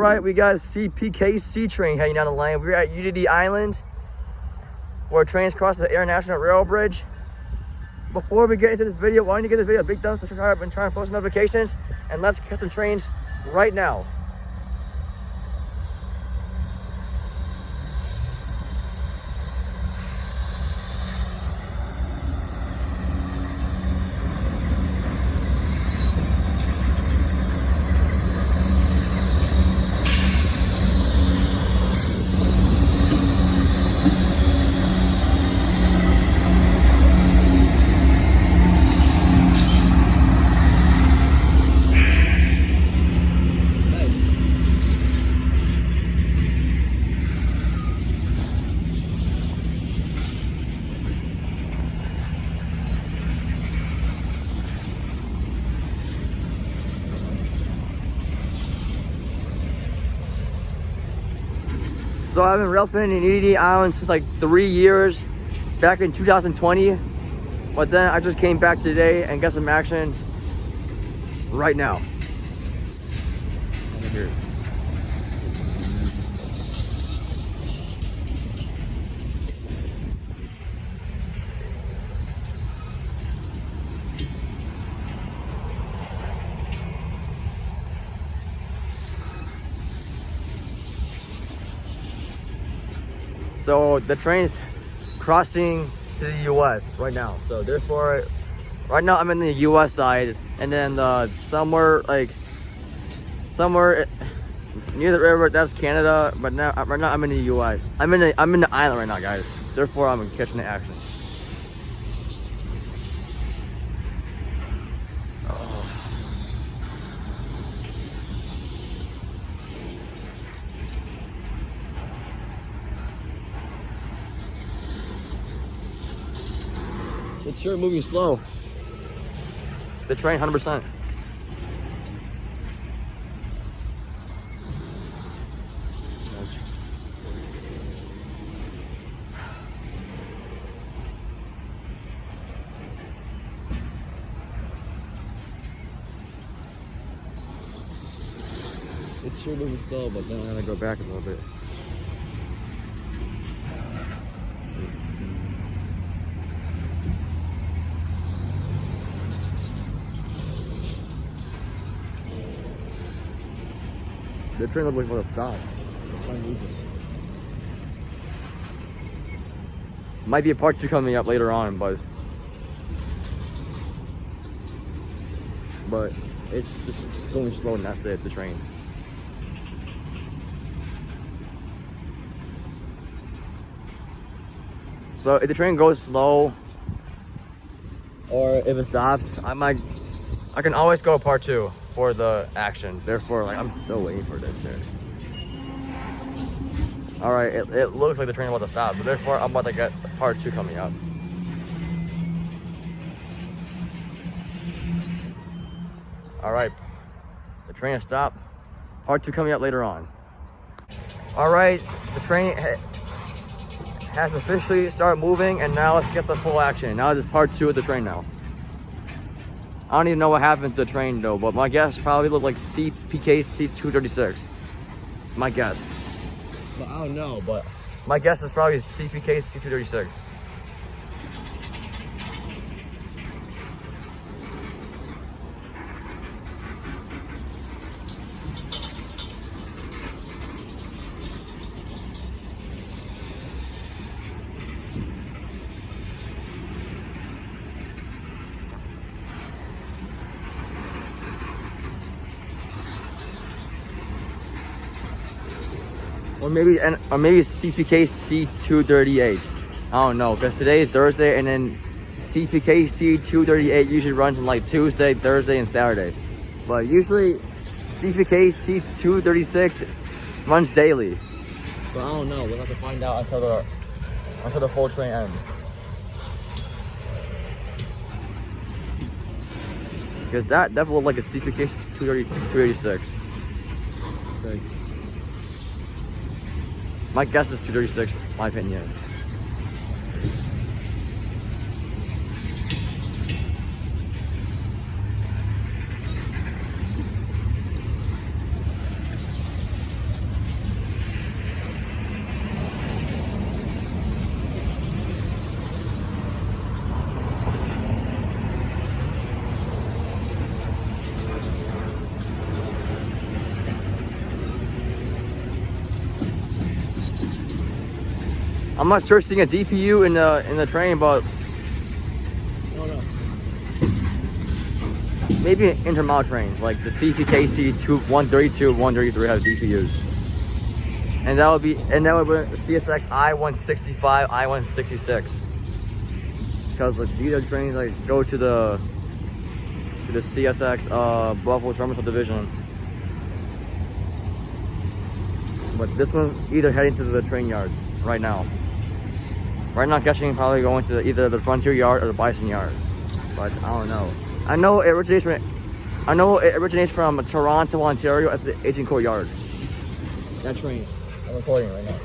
right, we got a CPKC train heading down the line. We're at Unity Island, where trains cross the International Rail Bridge. Before we get into this video, why don't you give this video a big thumbs up, subscribe, and turn on post notifications, and let's catch some trains right now. So I've been railfanning in Unity Island since like 3 years, back in 2020. But then I just came back today and got some action right now. Over here. So the train is crossing to the US right now. So therefore, right now I'm in the US side, and then somewhere near the river, that's Canada. But now right now I'm in the US. I'm in the island right now, guys. Therefore, I'm catching the action. It's sure moving slow. The train, 100%. It's sure moving slow, but then I'm gonna go back a little bit. The train looks like it's gonna stop. Might be a part 2 coming up later on, but it's just going slow, and that's it, the train. So if the train goes slow, or if it stops, I can always go part 2 for the action. Therefore, like, I'm still waiting for this shit. All right, it looks like the train is about to stop, so therefore I'm about to get part 2 coming up. All right, the train has stopped. Part 2 coming up later on. All right, the train has officially started moving, and now let's get the full action. Now it's part 2 of the train now. I don't even know what happened to the train though, but my guess probably looked like CPKC 236. My guess. But I don't know, but my guess is probably CPKC 236. Or maybe CPKC 238. I don't know, because today is Thursday, and then CPKC 238 usually runs on like Tuesday, Thursday, and Saturday. But usually CPKC 236 runs daily. But I don't know, we'll have to find out until the whole train ends. Because that definitely looked like a CPKC 236. Okay. My guess is 236, my opinion. I'm not sure seeing a DPU in the train, but I don't know. maybe intermodal trains like the CPKC 132, 133 have DPUs, and that would be CSX I-165, I-166, because like, these are trains like go to the CSX Buffalo Terminal Division. But this one's either heading to the train yards right now. Right now, I'm guessing probably going to either the Frontier Yard or the Bison Yard. But I don't know. I know it originates from Toronto, Ontario at the Agincourt Yard. That train. I'm recording it right now.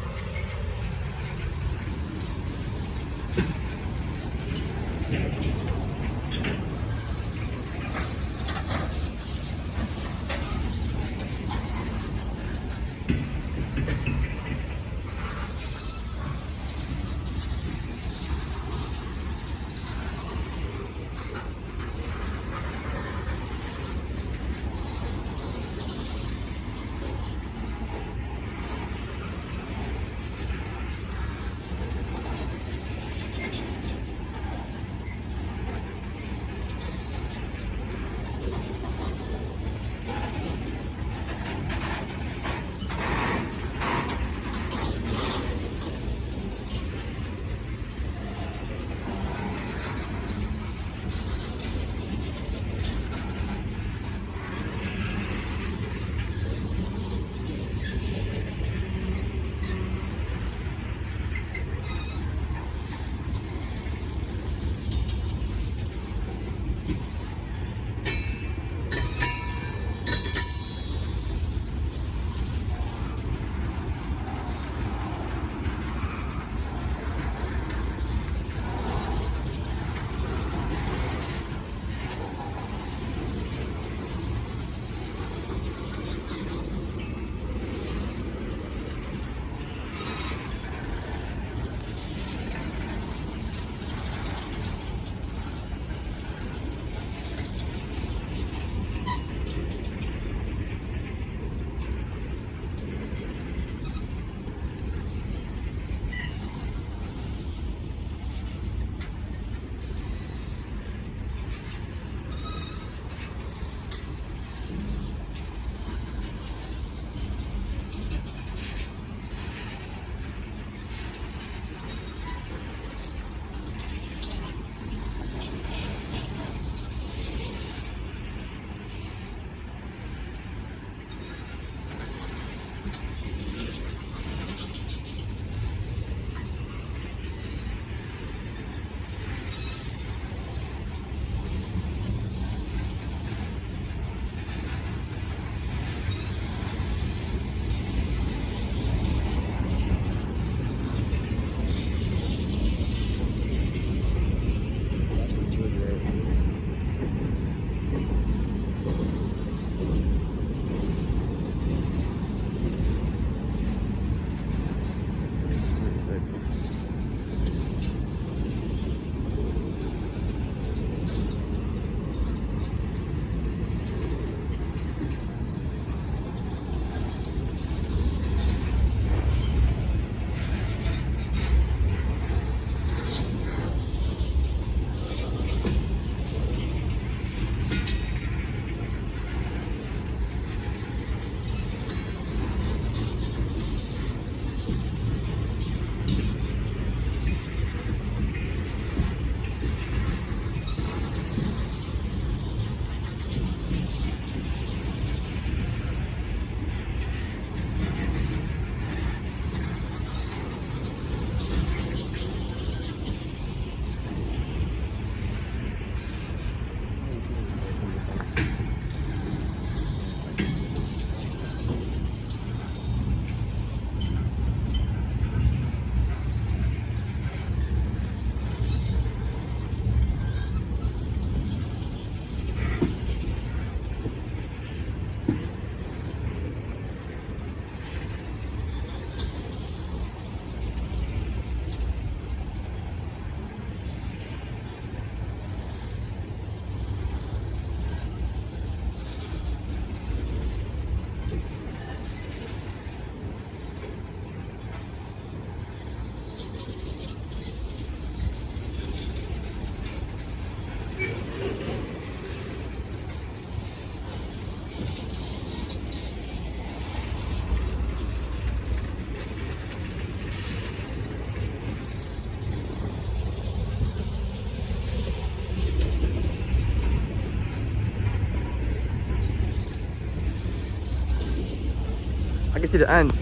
I can see the end.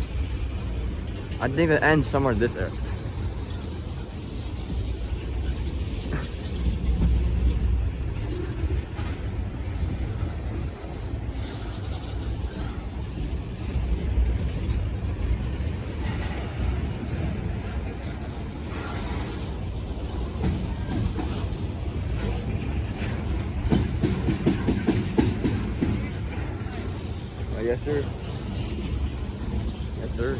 I think the end somewhere in this area. Yes, sir. Yes, sir.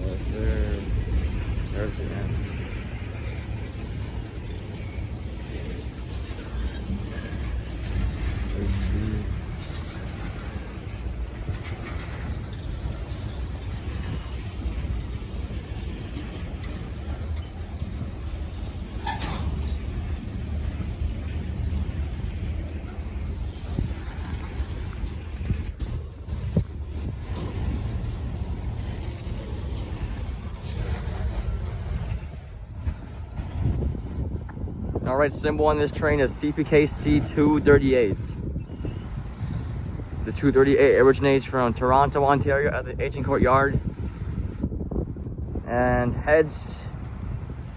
Yes, sir. There's the end. Alright, symbol on this train is CPKC 238. The 238 originates from Toronto, Ontario at the Agincourt yard and heads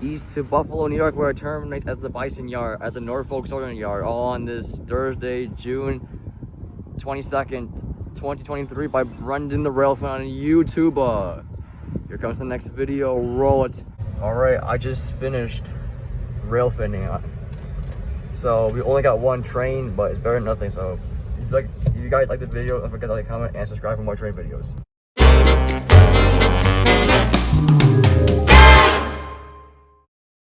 east to Buffalo, New York, where it terminates at the Bison yard at the Norfolk Southern yard on this Thursday, June 22nd, 2023 by Brendan the Railfanning on YouTube. Here comes the next video, roll it. Alright, I just finished railfanning. So we only got one train, but it's better than nothing. So if you guys like the video, don't forget to like, comment, and subscribe for more train videos.